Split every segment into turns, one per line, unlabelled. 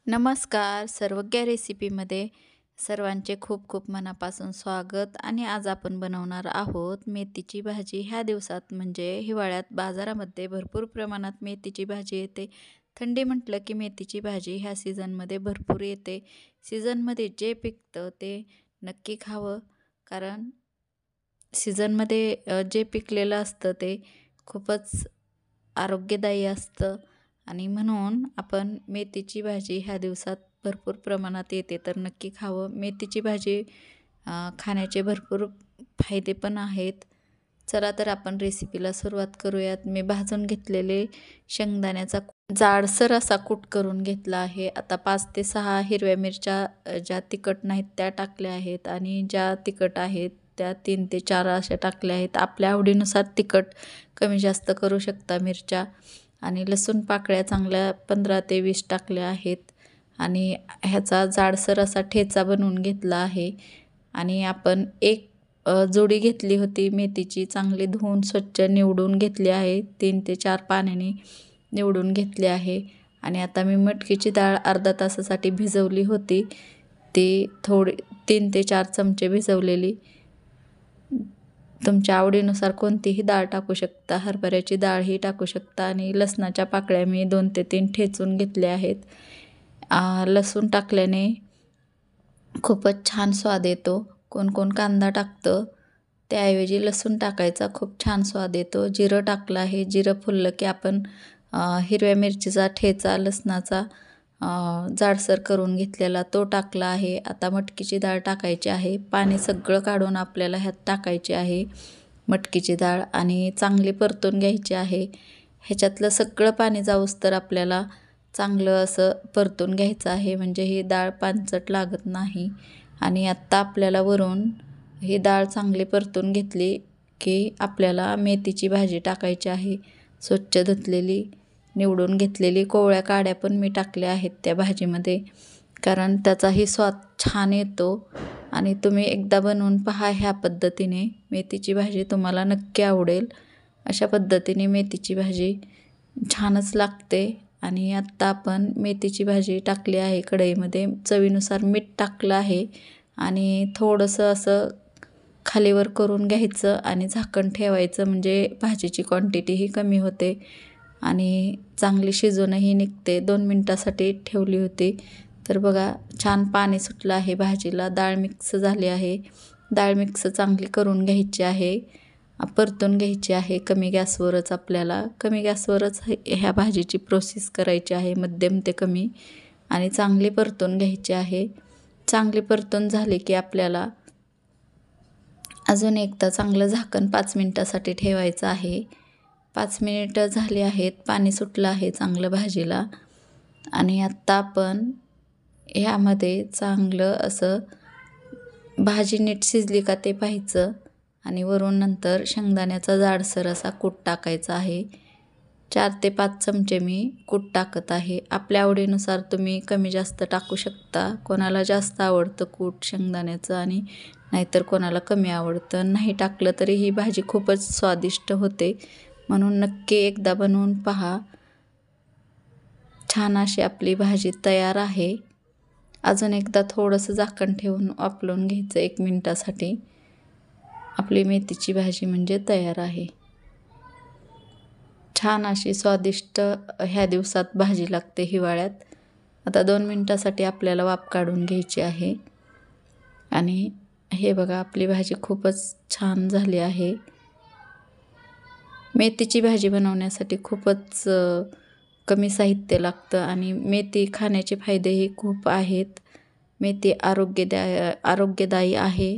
नमस्कार. सर्वज्ञ रेसिपीमध्ये सर्वांचे खूप खूप मनापासून स्वागत. आणि आज आपण बनवणार आहोत मेथीची भाजी. ह्या दिवसात म्हणजे हिवाळ्यात बाजारामध्ये भरपूर प्रमाणात मेथीची भाजी येते. थंडी म्हटलं की मेथीची भाजी ह्या सीझनमध्ये भरपूर येते. सीझनमध्ये जे पिकतं ते नक्की खावं, कारण सीझनमध्ये जे पिकलेलं असतं ते खूपच आरोग्यदायी असतं. आणि म्हणून आपण मेथीची भाजी ह्या दिवसात भरपूर प्रमाणात येते, तर नक्की खावं. मेथीची भाजी खाण्याचे भरपूर फायदे पण आहेत. चला तर आपण रेसिपीला सुरुवात करूयात. मी भाजून घेतलेले शेंगदाण्याचा जाडसर असा कूट करून घेतला आहे. आता 5 ते 6 हिरव्या मिरच्या ज्या तिखट नाहीत त्या टाकल्या आहेत, आणि ज्या तिखट आहेत त्या 3 ते 4 अशा टाकल्या आहेत. आपल्या आवडीनुसार तिखट कमी जास्त करू शकता मिरच्या. आणि लसूण पाकळ्या चांगल्या 15 ते 20 टाकल्या आहेत. आणि ह्याचा जाडसर असा ठेचा बनवून घेतला आहे. आणि आपण एक जोडी घेतली होती मेथीची, चांगली धुवून स्वच्छ निवडून घेतली आहे. 3 ते 4 पाण्याने निवडून घेतली आहे. आणि आता मी मटकीची डाळ अर्धा तासासाठी भिजवली होती. ती थोडी 3 ते 4 चमचे भिजवलेली. तुमच्या आवडीनुसार कोणतीही डाळ टाकू शकता. हरभऱ्याची डाळही टाकू शकता. आणि लसणाच्या पाकळ्या मी 2 ते 3 ठेचून घेतल्या आहेत. लसूण टाकल्याने खूपच छान स्वाद येतो. कोण कोण कांदा टाकतं, त्याऐवजी लसूण टाकायचा, खूप छान स्वाद येतो. जिरं टाकलं आहे. जिरं फुललं की आपण हिरव्या मिरचीचा ठेचा, लसणाचा जाडसर करून घेतलेला तो टाकला आहे. आता मटकीची डाळ टाकायची आहे. पाणी सगळं काढून आपल्याला ह्यात टाकायची आहे मटकीची डाळ, आणि चांगली परतून घ्यायची आहे. ह्याच्यातलं सगळं पाणी जाऊस तर आपल्याला चांगलं असं परतून घ्यायचं आहे, म्हणजे ही डाळ पानचट लागत नाही. आणि आत्ता आपल्याला वरून ही डाळ चांगली परतून घेतली की आपल्याला मेथीची भाजी टाकायची आहे. स्वच्छ धुतलेली, निवडून घेतलेली कोवळ्या काड्या पण मी टाकल्या आहेत त्या भाजीमध्ये, कारण त्याचाही स्वाद छान येतो. आणि तुम्ही एकदा बनवून पहा ह्या पद्धतीने. मेथीची भाजी तुम्हाला नक्की आवडेल. अशा पद्धतीने मेथीची भाजी छानच लागते. आणि आत्ता आपण मेथीची भाजी टाकली आहे कढईमध्ये. चवीनुसार मीठ टाकलं आहे. आणि थोडंसं असं खालीवर करून घ्यायचं आणि झाकण ठेवायचं, म्हणजे भाजीची क्वांटिटीही कमी होते आणि चांगली शिजूनही निघते. 2 मिनटासाठी ठेवली होती. तर बघा, छान पाणी सुटलं आहे भाजीला. डाळ मिक्स झाली आहे. डाळ मिक्स चांगली करून घ्यायची आहे, परतून घ्यायची आहे कमी गॅसवरच. आपल्याला कमी गॅसवरच ह्या भाजीची प्रोसेस करायची आहे, मध्यम ते कमी. आणि चांगली परतून घ्यायची आहे. चांगली परतून झाली की आपल्याला अजून एकदा चांगलं झाकण 5 मिनटासाठी ठेवायचं आहे. 5 मिनिटं झाली आहेत. पाणी सुटलं आहे चांगलं भाजीला. आणि आत्ता आपण ह्यामध्ये चांगलं असं भाजी नीट शिजली का ते पाहायचं. आणि वरून नंतर शेंगदाण्याचा जाडसर असा कूट टाकायचा आहे. 4 ते 5 चमचे मी कूट टाकत आहे. आपल्या आवडीनुसार तुम्ही कमी जास्त टाकू शकता. कोणाला जास्त आवडतं कूट शेंगदाण्याचं, आणि नाहीतर कोणाला कमी आवडतं. नाही टाकलं तरी ही भाजी खूपच स्वादिष्ट होते. म्हणून नक्की एकदा बनवून पहा. छान अशी आपली भाजी तयार आहे. अजून एकदा थोडंसं झाकण ठेवून वाफलून घ्यायचं 1 मिनटासाठी. आपली मेथीची भाजी म्हणजे तयार आहे. छान अशी स्वादिष्ट ह्या दिवसात भाजी लागते हिवाळ्यात. आता 2 मिनटासाठी आपल्याला वाफ काढून घ्यायची आहे. आणि हे बघा, आपली भाजी खूपच छान झाली आहे. मेथीची भाजी बनवण्यासाठी खूपच कमी साहित्य लागतं, आणि मेथी खाण्याचे फायदेही खूप आहेत. मेथी आरोग्यदायी आहे.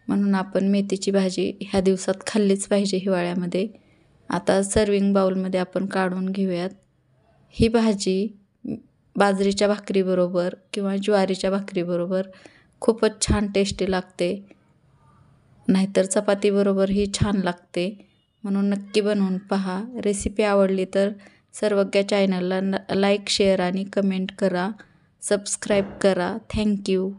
म्हणून आपण मेथीची भाजी ह्या दिवसात खाल्लीच पाहिजे हिवाळ्यामध्ये. आता सर्विंग बाउलमध्ये आपण काढून घेऊयात. ही भाजी बाजरीच्या भाकरीबरोबर किंवा ज्वारीच्या भाकरीबरोबर खूपच छान टेस्टी लागते. नाहीतर चपातीबरोबरही छान लागते. म्हणून नक्की बनवून पहा. रेसिपी आवडली तर सर्वज्ञ चॅनलला लाईक, शेअर आणि कमेंट करा. सबस्क्राईब करा. थँक्यू.